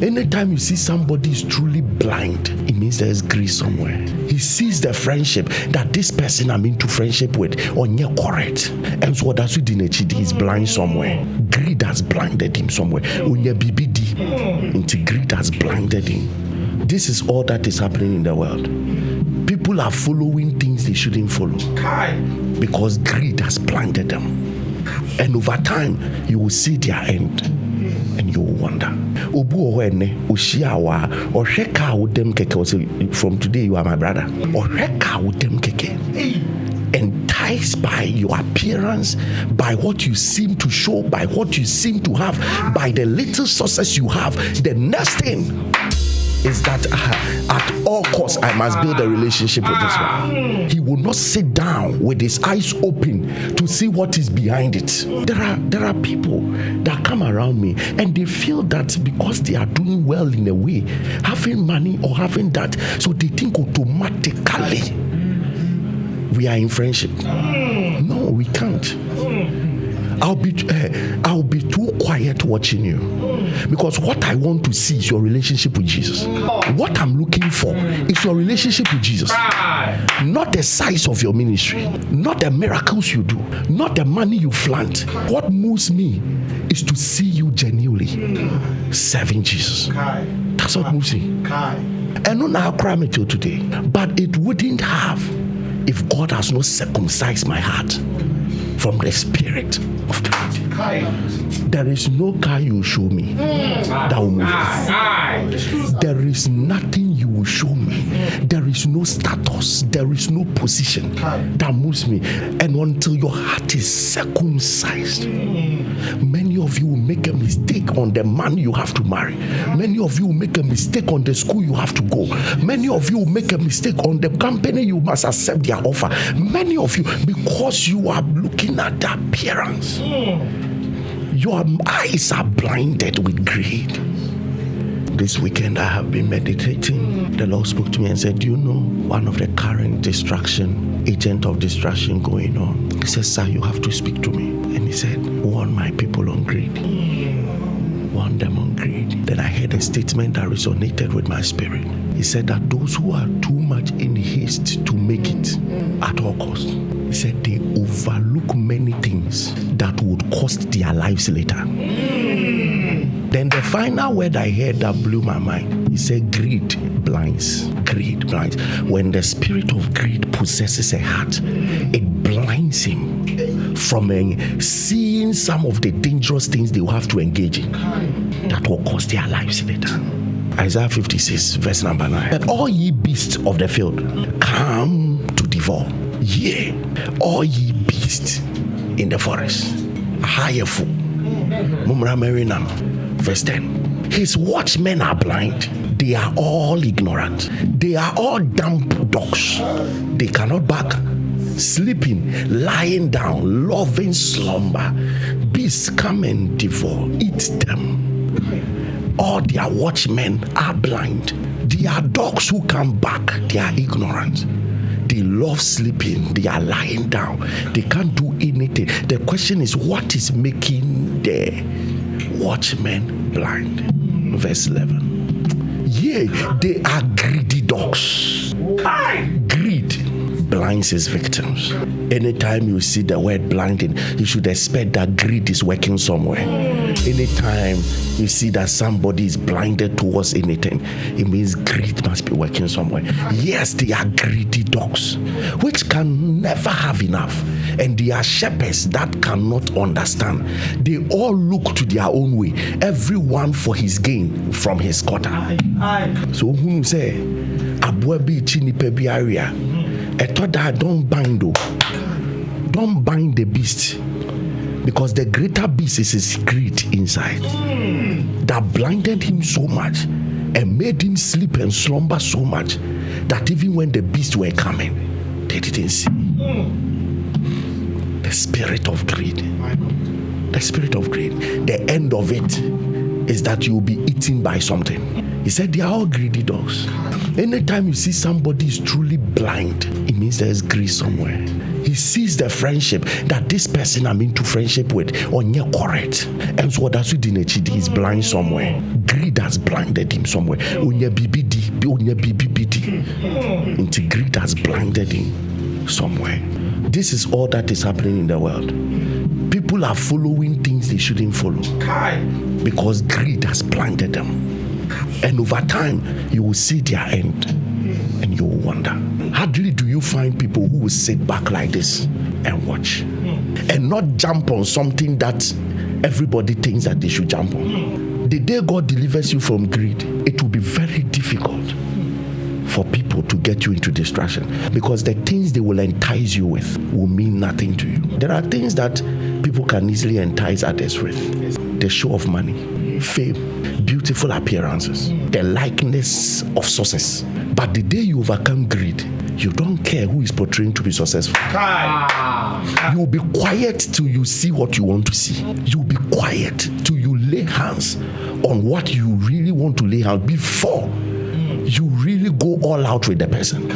Anytime you see somebody is truly blind, it means there is greed somewhere. He sees the friendship that this person I'm into friendship with on your correct. And so that's what he's blind somewhere. Greed has blinded him somewhere. On your BBD, into greed has blinded him. This is all that is happening in the world. People are following things they shouldn't follow because greed has blinded them. And over time, you will see their end and you will wonder. From today, you are my brother. Enticed by your appearance, by what you seem to show, by what you seem to have, by the little success you have, the next thing is that at all costs I must build a relationship with this one. He will not sit down with his eyes open to see what is behind it. There are people that come around me and they feel that because they are doing well in a way, having money or having that, so they think automatically we are in friendship. No, we can't. I'll be too quiet watching you, because what I want to see is your relationship with Jesus. What I'm looking for is your relationship with Jesus, not the size of your ministry, not the miracles you do, not the money you flaunt. What moves me is to see you genuinely serving Jesus. That's what moves me. And not now cry me till today, but it wouldn't have if God has not circumcised my heart from the spirit of greed. There is no car you show me that will move me. There is nothing you will show me. There is no status. There is no position that moves me. And until your heart is circumcised, many of you will make a mistake on the man you have to marry. Many of you will make a mistake on the school you have to go. Many of you will make a mistake on the company you must accept their offer. Many of you, because you are looking at the appearance, your eyes are blinded with greed. This weekend I have been meditating. The Lord spoke to me and said, do you know one of the current agent of distraction going on? He said, sir, you have to speak to me. And he said, warn my people on greed. Warn them on greed. Then I heard a statement that resonated with my spirit. He said that those who are too much in haste to make it at all costs, he said they overlook many things that would cost their lives later. Then the final word I heard that blew my mind, he said greed blinds. Greed blinds. When the spirit of greed possesses a heart, it blinds him from seeing some of the dangerous things they will have to engage in that will cost their lives later. Isaiah 56 verse number 9. That all ye beasts of the field come to devour. Yea, all ye beasts in the forest. Hayeful. Mumra Merinam. Verse 10. His watchmen are blind. They are all ignorant. They are all dumb dogs. They cannot bark. Sleeping, lying down, loving slumber. Beasts come and devour, eat them. All their watchmen are blind. They are dogs who come back. They are ignorant. They love sleeping. They are lying down. They can't do anything. The question is, what is making the watchmen blind? Verse 11. Yea, they are greedy dogs. Greed blinds his victims. Anytime you see the word blinding, you should expect that greed is working somewhere. Anytime you see that somebody is blinded towards anything, it means greed must be working somewhere. Yes, they are greedy dogs, which can never have enough. And they are shepherds that cannot understand. They all look to their own way, everyone for his gain from his quarter. So who say, Abuabi chinipe bi area. Don't bind though. Don't bind the beast, because the greater beast is his greed inside that blinded him so much and made him sleep and slumber so much that even when the beasts were coming, they didn't see. The spirit of greed. The spirit of greed. The end of it is that you'll be eaten by something. He said they are all greedy dogs. Anytime you see somebody is truly blind, it means there is greed somewhere. He sees the friendship that this person I'm into friendship with on your correct. And so that's what is blind somewhere. Greed has blinded him somewhere. Greed has blinded him somewhere. This is all that is happening in the world. People are following things they shouldn't follow because greed has blinded them. And over time, you will see their end and you will wonder. Hardly do you find people who will sit back like this and watch and not jump on something that everybody thinks that they should jump on. The day God delivers you from greed, it will be very difficult for people to get you into distraction because the things they will entice you with will mean nothing to you. There are things that people can easily entice others with. The show of money, fame, beautiful appearances, the likeness of success. But the day you overcome greed, you don't care who is portraying to be successful. You will be quiet till you see what you want to see. You will be quiet till you lay hands on what you really want to lay hands before you really go all out with the person.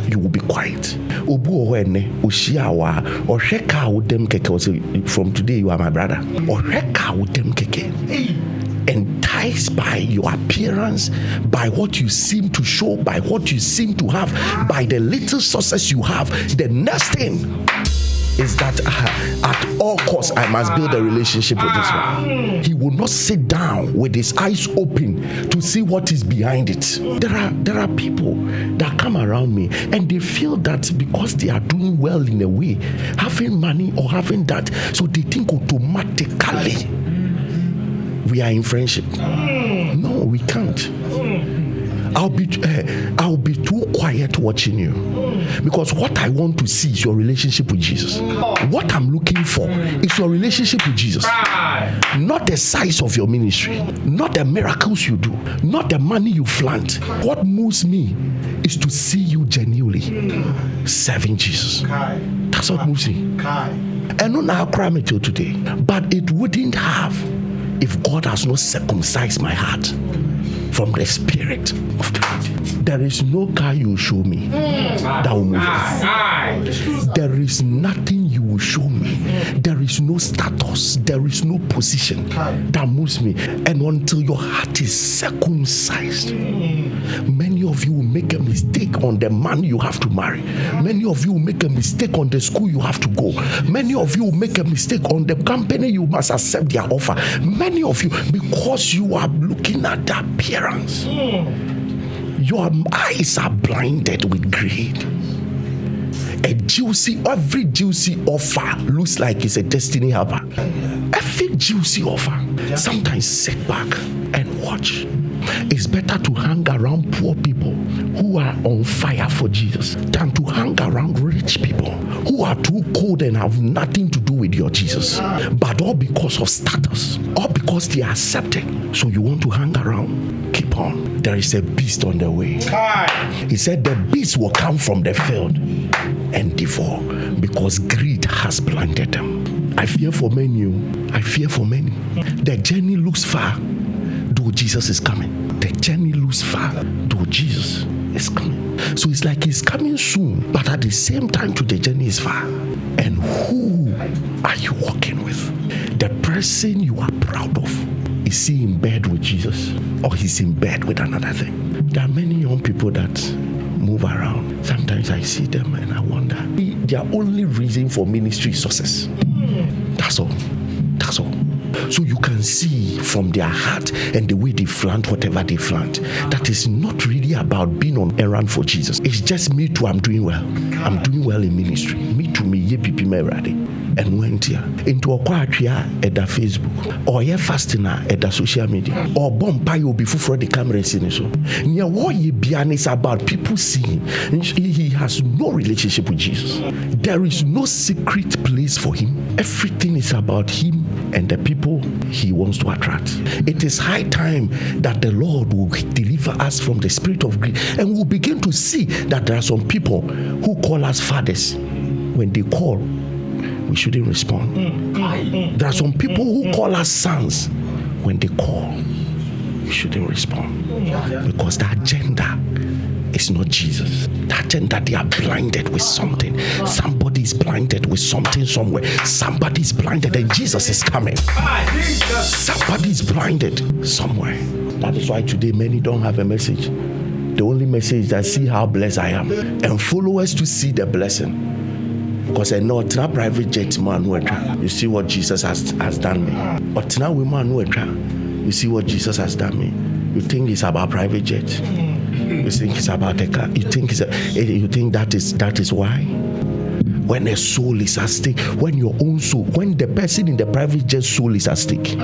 You will be quiet. From today you are my brother. Enticed by your appearance, by what you seem to show, by what you seem to have, by the little success you have, the next thing is that at all costs I must build a relationship with this one. He will not sit down with his eyes open to see what is behind it. There are people that come around me and they feel that because they are doing well in a way, having money or having that, so they think automatically we are in friendship. No, we can't. I'll be too quiet watching you because what I want to see is your relationship with Jesus. What I'm looking for is your relationship with Jesus, not the size of your ministry, not the miracles you do, not the money you flaunt. What moves me is to see you genuinely serving Jesus. That's what moves me. And not now cry me till today, but it wouldn't have if God has not circumcised my heart from the spirit of greed. There is no car you will show me that will move me. There is nothing you will show me. There is no status. There is no position that moves me. And until your heart is circumcised, many of you will make a mistake on the man you have to marry. Many of you will make a mistake on the school you have to go. Many of you will make a mistake on the company you must accept their offer. Many of you, because you are looking at the appearance, your eyes are blinded with greed. Every juicy offer looks like it's a destiny helper. Every juicy offer. Sometimes sit back and watch. It's better to hang around poor people who are on fire for Jesus than to hang around rich people who are too cold and have nothing to do with your Jesus. But all because of status, all because they are accepted. So you want to hang around? Keep on. There is a beast on the way. He said the beast will come from the field and devour because greed has blinded them. I fear for many. The journey looks far, though Jesus is coming. The journey looks far, though Jesus is coming. So it's like he's coming soon, but at the same time the journey is far. And who are you walking with? The person you are proud of. Is he in bed with Jesus or he's in bed with another thing? There are many young people that move around. Sometimes I see them and I wonder. Their only reason for ministry is success. That's all. So you can see from their heart and the way they flaunt whatever they flaunt, that is not really about being on errand for Jesus. It's just me too, I'm doing well. I'm doing well in ministry. Me too, me ye pipi me ready. And went here into a quatria at the Facebook or ye fasting at the social media or bomb pie will be for the cameras in so. Near what ye bian is about people seeing. He has no relationship with Jesus. There is no secret place for him. Everything is about him and the people he wants to attract. It is high time that the Lord will deliver us from the spirit of greed, and we'll begin to see that there are some people who call us fathers. When they call, we shouldn't respond. There are some people who call us sons. When they call, we shouldn't respond. Because the agenda is not Jesus. The agenda, they are blinded with something. Somebody is blinded with something somewhere. Somebody is blinded and Jesus is coming. Somebody is blinded somewhere. That is why today many don't have a message. The only message is that see how blessed I am, and followers to see the blessing. Because I know it's not private jet man. You see what Jesus has done me. But now we man, you see what Jesus has done me. You think it's about private jet. You think it's about a car. You think that is why. When a soul is at stake, when your own soul, when the person in the private jet soul is at stake.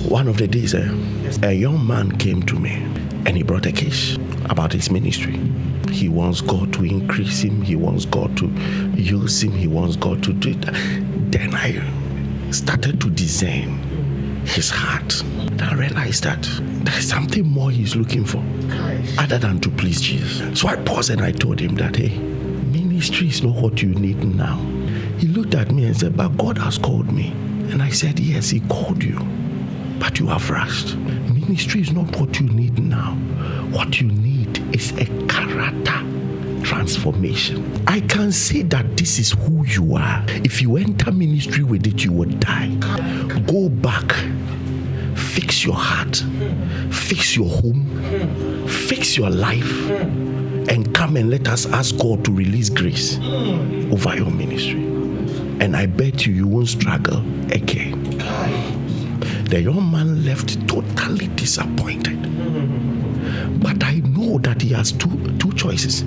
One of the days, a young man came to me and he brought a case about his ministry. He wants God to increase him. He wants God to use him. He wants God to do it. Then I started to discern his heart. I realized that there's something more he's looking for other than to please Jesus. So I paused and I told him that, hey, ministry is not what you need now. He looked at me and said, but God has called me. And I said, yes, he called you, but you have rushed. Ministry is not what you need now. What you need is a character transformation. I can say that this is who you are. If you enter ministry with it, you will die. Go back, fix your heart, fix your home, fix your life, and come and let us ask God to release grace over your ministry. And I bet you won't struggle again. The young man left totally disappointed. But I know that he has two choices.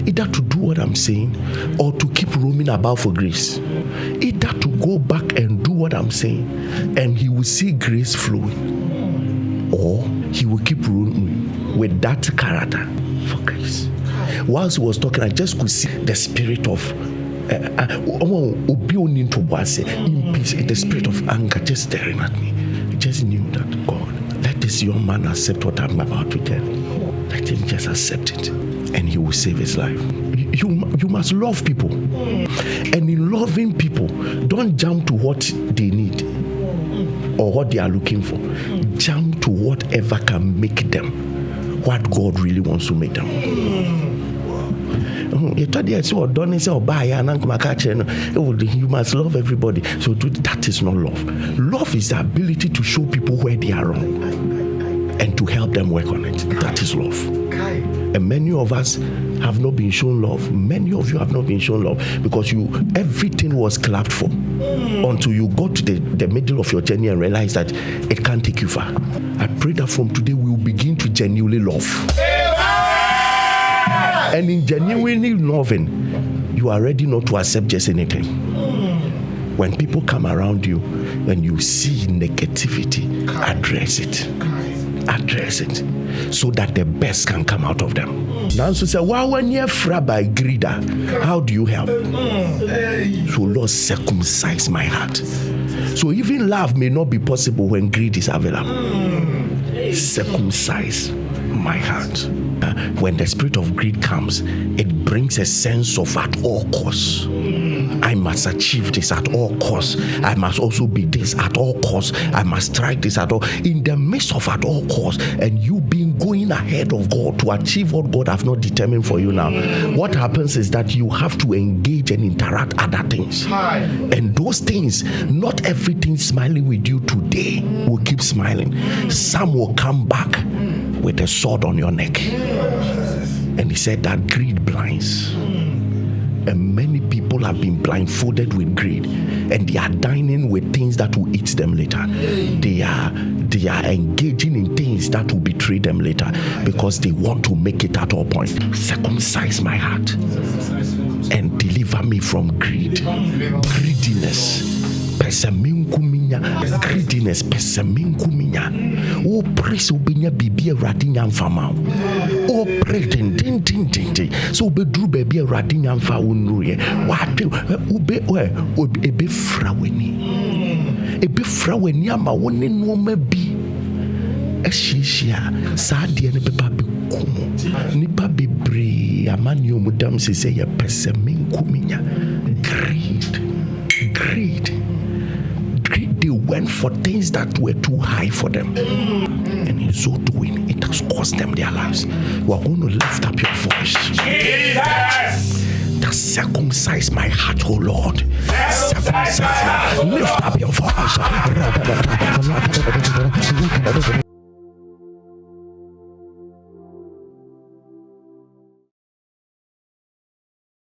Either to do what I'm saying or to keep roaming about for grace. Either to go back and do what I'm saying and he will see grace flowing, or he will keep roaming with that character for grace. Whilst he was talking, I just could see the spirit of in peace, the spirit of anger just staring at me. I just knew that God, let this young man accept what I'm about to tell him. Let him just accept it, and he will save his life. You must love people, and in loving people, don't jump to what they need or what they are looking for. Jump to whatever can make them what God really wants to make them. You must love everybody. So that is not love. Love is the ability to show people where they are wrong and to help them work on it. That is love. And many of us have not been shown love. Many of you have not been shown love because everything was clapped for until you got to the middle of your journey and realized that it can't take you far. I pray that from today we will begin to genuinely love. And in genuinely loving, you are ready not to accept just anything. When people come around you and you see negativity, address it. Address it so that the best can come out of them. Now, so say, wow, when you're framed by greeder, how do you help? So, Lord, circumcise my heart. So, even love may not be possible when greed is available. Circumcise my heart. When the spirit of greed comes, it brings a sense of at all costs. I must achieve this at all costs. I must also be this at all costs. I must strike this at all. In the midst of at all costs, and you being going ahead of God to achieve what God have not determined for you now, what happens is that you have to engage and interact other things. And those things, not everything smiling with you today will keep smiling. Some will come back with a sword on your neck. And he said that greed blinds. And many people have been blindfolded with greed, and they are dining with things that will eat them later. They are engaging in things that will betray them later because they want to make it at all points. Circumcise my heart and deliver me from greed. Greediness. Greediness, peseminkuminya. Oh, praise obinya bibi radinya mfama. Oh, pretend, so be drew baby radinya mfa unruye. What ebe fraweni ama woni no mabi. Eshishia sadia ne beba bekumo. Nipa bebre amani omudam se ye peseminkuminya. Greed. They went for things that were too high for them. And in so doing, it has cost them their lives. You are going to lift up your voice. That circumcise my heart, oh Lord. Circumcise my heart. Lift up your voice.